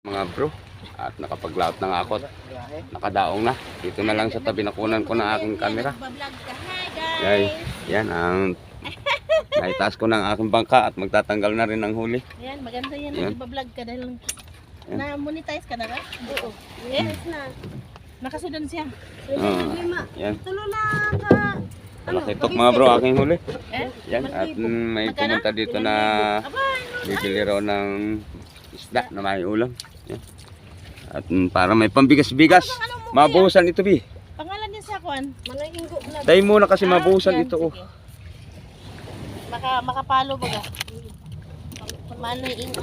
Mga bro, at nakapaglaot na nga ako at nakadaong na. Dito na lang sa tabi, nakunan ko ng aking camera. Yan, yan ang naitaas ko ng aking bangka at magtatanggal na rin ng huli. Yan, maganda yan. Nag-vlog ka dahil na-monetize ka na ba? Oo. Yes na. Nakasunod siya. Yan. Tulo na ka. Malakitok mga bro aking huli. Yan, at Malaki. may pumunta dito na bibili raw ng isda na may ulam. Yan. At para may pambigas-bigas. Mabuhusan ito, Bi. Pangalan niya sa Kwan? Manoy Ingo vlog. Tayo muna kasi mabuhusan yan, ito. Oh. sige. Makapalo ba ka? Manoy Ingo?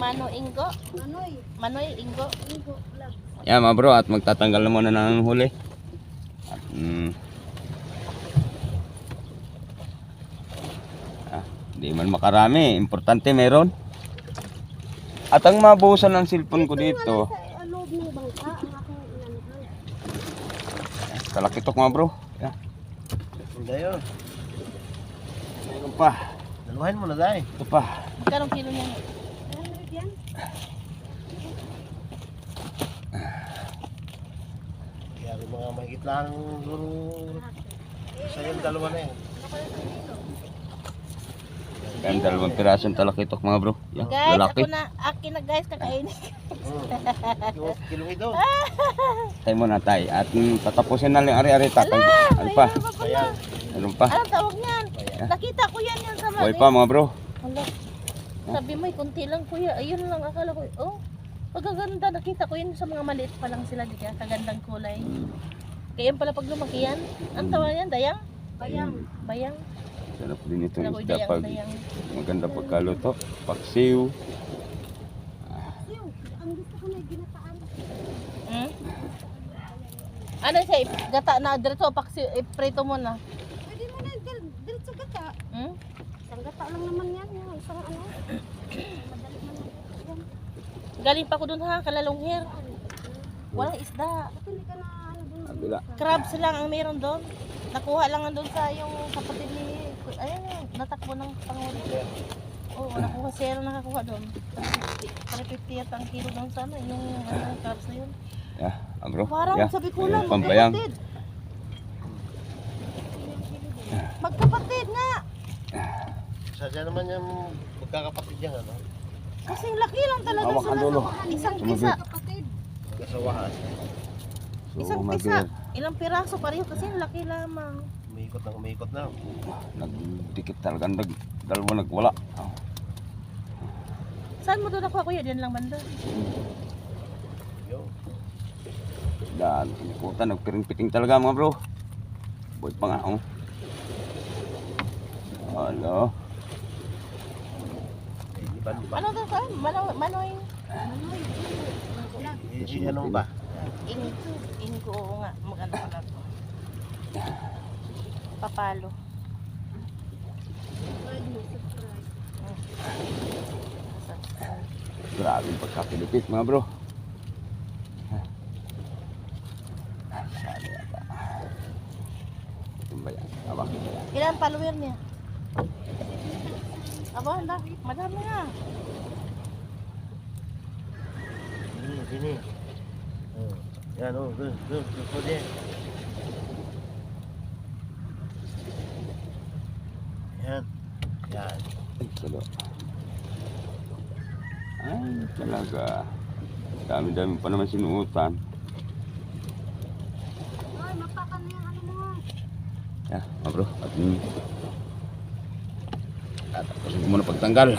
Manoy Manoy Ingo? Ingo vlog. Yan mga bro, at magtatanggal na muna ng huli. At, di man makarami, importante meron. At ang mabuhusan ng cellphone ko dito, Sa loob ng bangka ang aking inanuhan. talakitok mga bro. Yan. Hindi yun. Mayroon pa. Daluhan mo na dahil. Ito pa. Magkano kilo niya? Yan. Kaya yung mga mahigit lang siguro sa yung dalawa na yun. Yan, dalawang pirasong talakitok mga bro. Yan, Guys, lalaki. ako na, akin na guys, kakainin. Kilong ito. Tayo muna tayo. At tatapusin na lang ari-ari tatang. Ano pa? Ayan. Meron pa. Anong tawag niyan? Ayan. Nakita ko yan sa Buhay pa mga bro. Hala. Sabi mo, kunti lang kuya. Ayun lang, akala ko, oh, pagkaganda. Nakita ko yan sa mga maliit pa lang sila. Di kaya kagandang kulay. Kaya yan pala pag lumaki yan. Ang tawag yan, dayang? Bayang. Bayang? Sarap din itong Alam ko, isda dayang, pag dayang. maganda pagkaluto. Paksiw. Yung, ang gusto ko na ginataan. Hmm? Ano siya, gata na, diretso, paksi, iprito mo na. Pwede mo na diretso gata. Hmm? Isang gata lang naman yan. Yung isang ano. Madali man yan. Galing pa ako dun ha, kalalong hair. Walang isda. Ba't hindi ka na ano dun? Kabila. Crabs lang ang meron doon. Nakuha lang doon sa yung kapatid ni, ayun, natakbo ng panguli. Oo, nakuha siya lang nakakuha doon. Para 50 at ang kilo doon sana, yung crabs na yun. Yeah, bro. Parang Yeah. sabi ko Ayan, lang, pampayang. magkapatid. Magkapatid nga. Sadya naman yung magkakapatid yan, ano? Kasi laki lang talaga Hawak ang dulo. Isang Sumabit. pisa. Kapatid. Magkasawahan. Isang pisa. Ilang piraso pareho kasi laki lamang. Umiikot na. Nagdikit talaga. Dalawa nagwala. Oh. Saan mo doon nakuha kuya? Diyan lang banda. Yo. Dan, puta, nagpiring-piting talaga mga bro. Buhay pa nga, oh. Hello. Iban ba? Ano doon saan? Manoy. Ano ba? Ingo, oo nga. Maganda pala to. Papalo. Pwede mo subscribe. Grabe yung pagkapilipit mga bro. Sabi ata. Ito ba yan? Abang ito yan. Ilan follower niya? Aba, madami nga. Sini. Oh. Yan, oh. Doon. Pwede. Yan. Yan. Ay, salo. Ay, talaga. Dami-dami pa naman sinuutan. Ay, mapakan na yung ano mo. Yan, mga bro. At tapusin ko muna pagtanggal.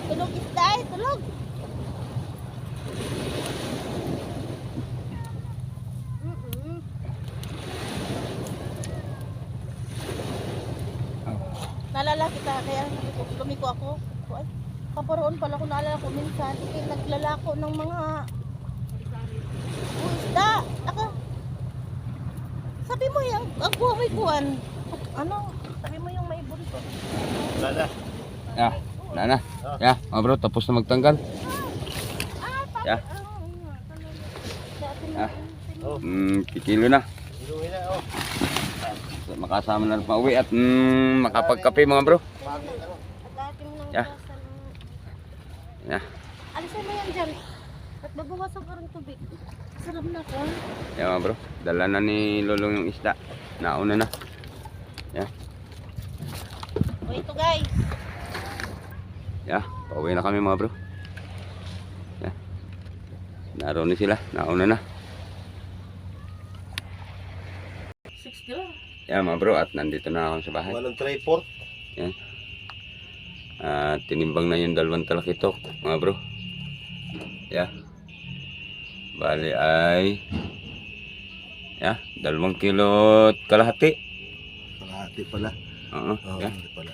Tulog isda eh, tulog. Naalala kita, kaya lumiko ako. Ay, paparoon pala ko naalala ko minsan. Ikay naglalako ng mga isda. Ako, sabi mo yung, ang buha may kuwan. Ano, sabi mo yung may burito. Wala na. Ya, wala na. Ya, mga bro, tapos na magtanggal. Ya. Dati Ah. na. Kikilo na. Iluhin na, oh. makasama na rin pauwi at makapagkape mga bro. At dati mo nang Yeah. bawasan ang... Yeah. Alisin mo yan dyan. At babawasan ka rin tubig. Sarap na ko. Yan mga bro. Dala na ni Lolong yung isda. Nauna na. Yeah. O ito guys. Yeah. Pauwi na kami mga bro. Yeah. Naroon na sila. Nauna na. 60 lang. Yan mga bro. At nandito na ako sa bahay. Walang tripod. Yan. At tinimbang na yung 2 talakitok mga bro. Yeah. Bali ay 2 kilo at kalahati. Kalahati pala. Oo. Oo, Yeah. hindi pala.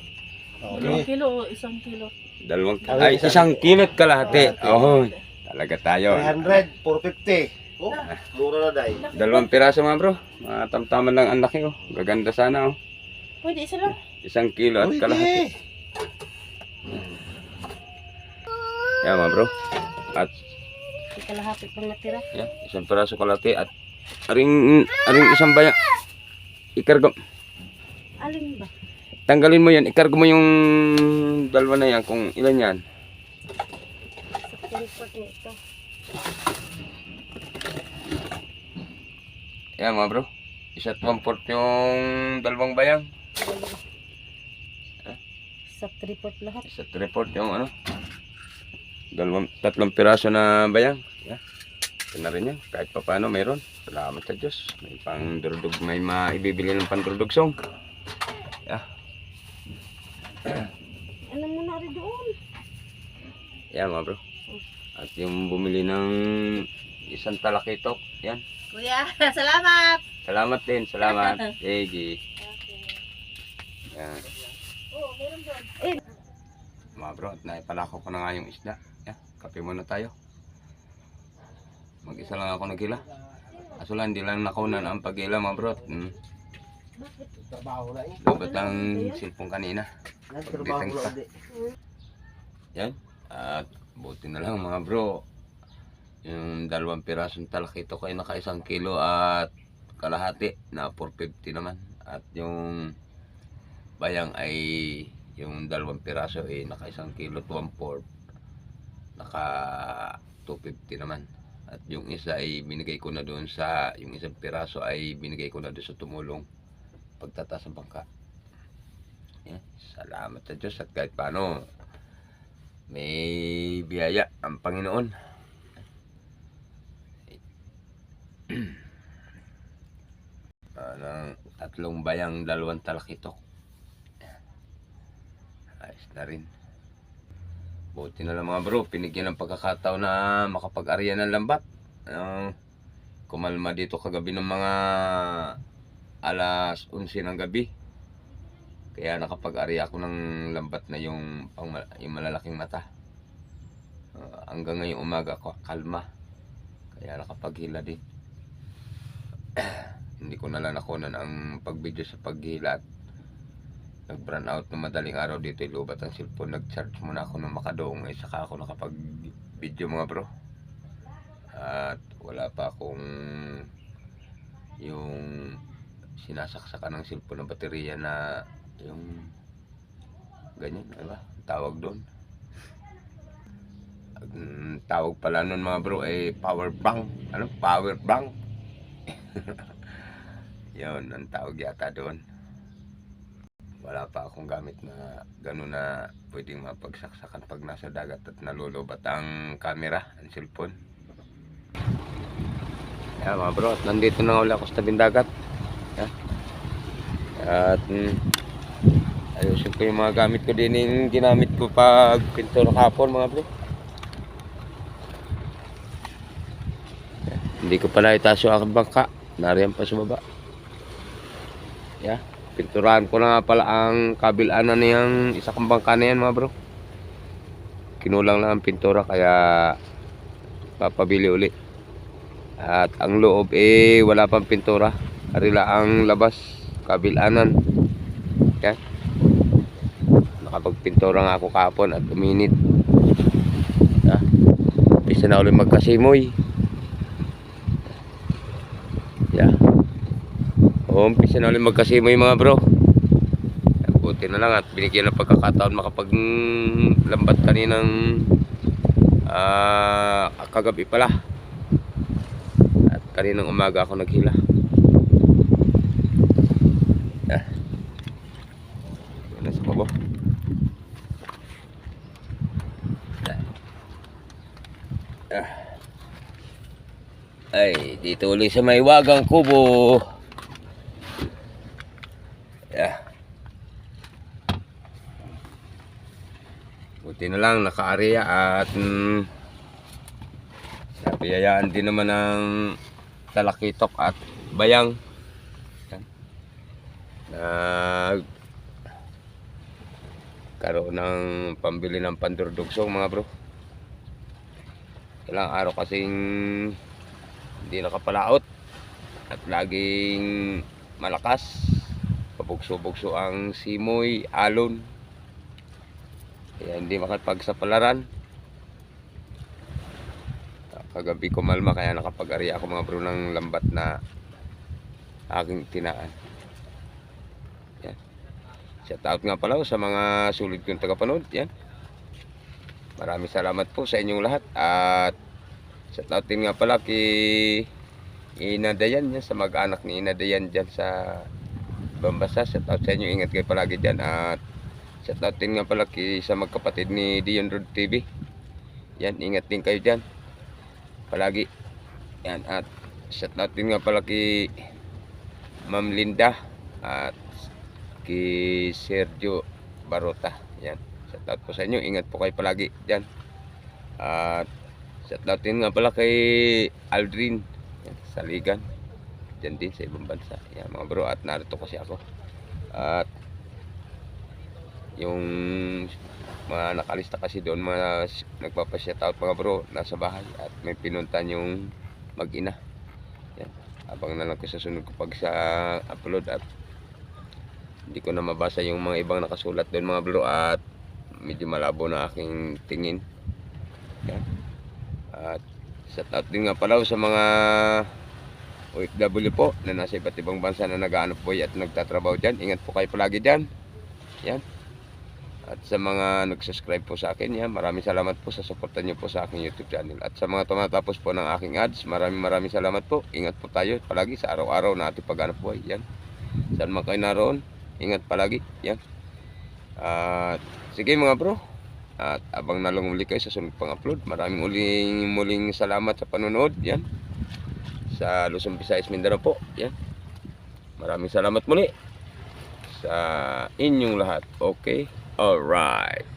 2 kilo o 1 kilo. 1 kilo at kalahati. Oh, talaga tayo. 300, 450. Oh, mura na dahil. 2 piraso mga bro. Matamtaman lang ang laki oh. Gaganda sana oh. Pwede isa lang. 1 kilo at kalahati. Yan mga bro. At Kalahati pang natira. yan, 1 piraso kalahati at aring isang bayang. Ikargo. Alin ba? Tanggalin mo yan. Ikargo mo yung 2 na yan kung ilan yan. Sa transport nito. Yan mga bro. 1/4 yung 2 bayang. Sa tripod lahat. 1/3 yung ano. 3 piraso na bayang. Yan. Ito na rin yan. Kahit pa paano mayroon. Salamat sa Diyos. May pang durudug. May maibibili ng pandurdugsong. Yeah. Ano mo na rin doon? Yan mga bro. At yung bumili ng 1 talakitok. Yan. Kuya, salamat. Salamat din. Salamat. Sige. Yan. Oo, meron doon. Mga bro, at naipalako ko na nga yung isda. Yeah, kape muna tayo. Mag-isa lang ako naghila. Kaso lang, hindi lang nakunan ang paghila mga bro. Trabaho na eh. Lubat ang silpong kanina. Trabaho na pa. Yan. At buti na lang mga bro. Yung 2 pirasong talakito ko ay naka 1 kilo at kalahati na 450 naman. At yung bayang ay yung 2 piraso ay naka 1 kilo 2/4. Naka 250 naman. At yung isa ay binigay ko na doon sa, yung 1 piraso ay binigay ko na doon sa tumulong pagtataas ng bangka. Yan. Salamat sa Diyos at kahit paano may biyaya ang Panginoon. Ng 3 bayang 2 talakitok. Ayos na rin. Buti na lang mga bro, pinigyan ng pagkakataon na makapag-arya ng lambat. Kumalma dito kagabi ng mga alas 11 ng gabi. Kaya nakapag-arya ako ng lambat na yung malalaking mata. Hanggang ngayong umaga ko kalma. Kaya nakapaghila din. Hindi ko na lang nakunan ang pagbidyo sa paghila at nag-brown out ng madaling araw dito ilubat ang cellphone. Nag-charge muna ako ng makadoong ay saka ako nakapag-video mga bro. At wala pa akong yung sinasaksakan ng cellphone ng baterya na yung ganyan, diba? Tawag doon. Tawag pala nun mga bro ay power bank. Ano? Power bank. Yun, ang tawag yata doon. Wala pa akong gamit na gano'n na pwedeng mapagsaksakan pag nasa dagat at nalulubat ang camera, ang cellphone. Yan mga bro, at nandito na ulit ako sa tabing dagat. Yan. At ayusin ko yung mga gamit ko din, yung ginamit ko pag pintura kahapon mga bro. Yan. Hindi ko pala itaas yung aking bangka, nariyan pa sa baba. Yeah. Pinturahan ko na nga pala ang kabilaan niyang isa kong bangka na yan mga bro. Kinulang lang ang pintura kaya papabili uli. At ang loob wala pang pintura. Arila ang labas, kabilanan. Yan. Nakapagpintura nga ako kahapon at uminit. Pisa na ulit magkasimoy. Yeah. Umpisa na ulit magkasimoy mga bro. Buti na lang at binigyan ng pagkakataon makapaglambat kaninang kagabi pala. At kaninang umaga ako naghila. Nasa babo. Ay, dito ulit sa may wagang kubo. Buti na lang naka-area at napiyayaan din naman ng talakitok at bayang. Karoon ng pambili ng pandurdugsong mga bro. Ilang araw kasing hindi nakapalaot at laging malakas. Pabugso-bugso ang simoy, alon. Kaya hindi makapagsapalaran. Kagabi kumalma kaya nakapag-ari ako mga bro ng lambat na aking tinaan. Yan. Shout out nga pala sa mga sulit kong tagapanood. Yan. Maraming salamat po sa inyong lahat. At shout out din nga pala kay Ina Dayan yan, sa mag-anak ni Ina Dayan dyan sa Bambasa. Shout out sa inyo. Ingat kayo palagi dyan. At shout out din nga pala sa magkapatid ni Dion Road TV. Yan, ingat din kayo dyan palagi. Yan, at shout out din nga pala kay Ma'am Linda at kay Sergio Barota. Yan, shout out po sa inyo. Ingat po kayo palagi dyan. At shout out din nga pala kay Aldrin Saligan dyan din sa ibang bansa. Yan mga bro, at narito kasi ako. At yung mga nakalista kasi doon, mga nagpapa-shoutout mga bro, nasa bahay at may pinuntan yung mag-ina. Yan. Abang na lang ko sa sunod ko pag sa upload at hindi ko na mabasa yung mga ibang nakasulat doon mga bro at medyo malabo na aking tingin. Yan. At shoutout din nga pala sa mga OFW po na nasa iba't ibang bansa na nag-aanap buhay at nagtatrabaho dyan. Ingat po kayo palagi dyan. Yan. At sa mga nag-subscribe po sa akin, yan, maraming salamat po sa suporta nyo po sa aking YouTube channel. At sa mga tumatapos po ng aking ads, maraming salamat po. Ingat po tayo palagi sa araw-araw na ating pag-aanap buhay. Yan. Saan man kayo naroon, ingat palagi. Yan. At sige mga bro. At abang nalong muli kayo sa sunod pang upload. Maraming muling salamat sa panonood. Yan. Sa Luzon, Visayas, Mindanao po. Yan. Maraming salamat muli sa inyong lahat. Okay? Alright.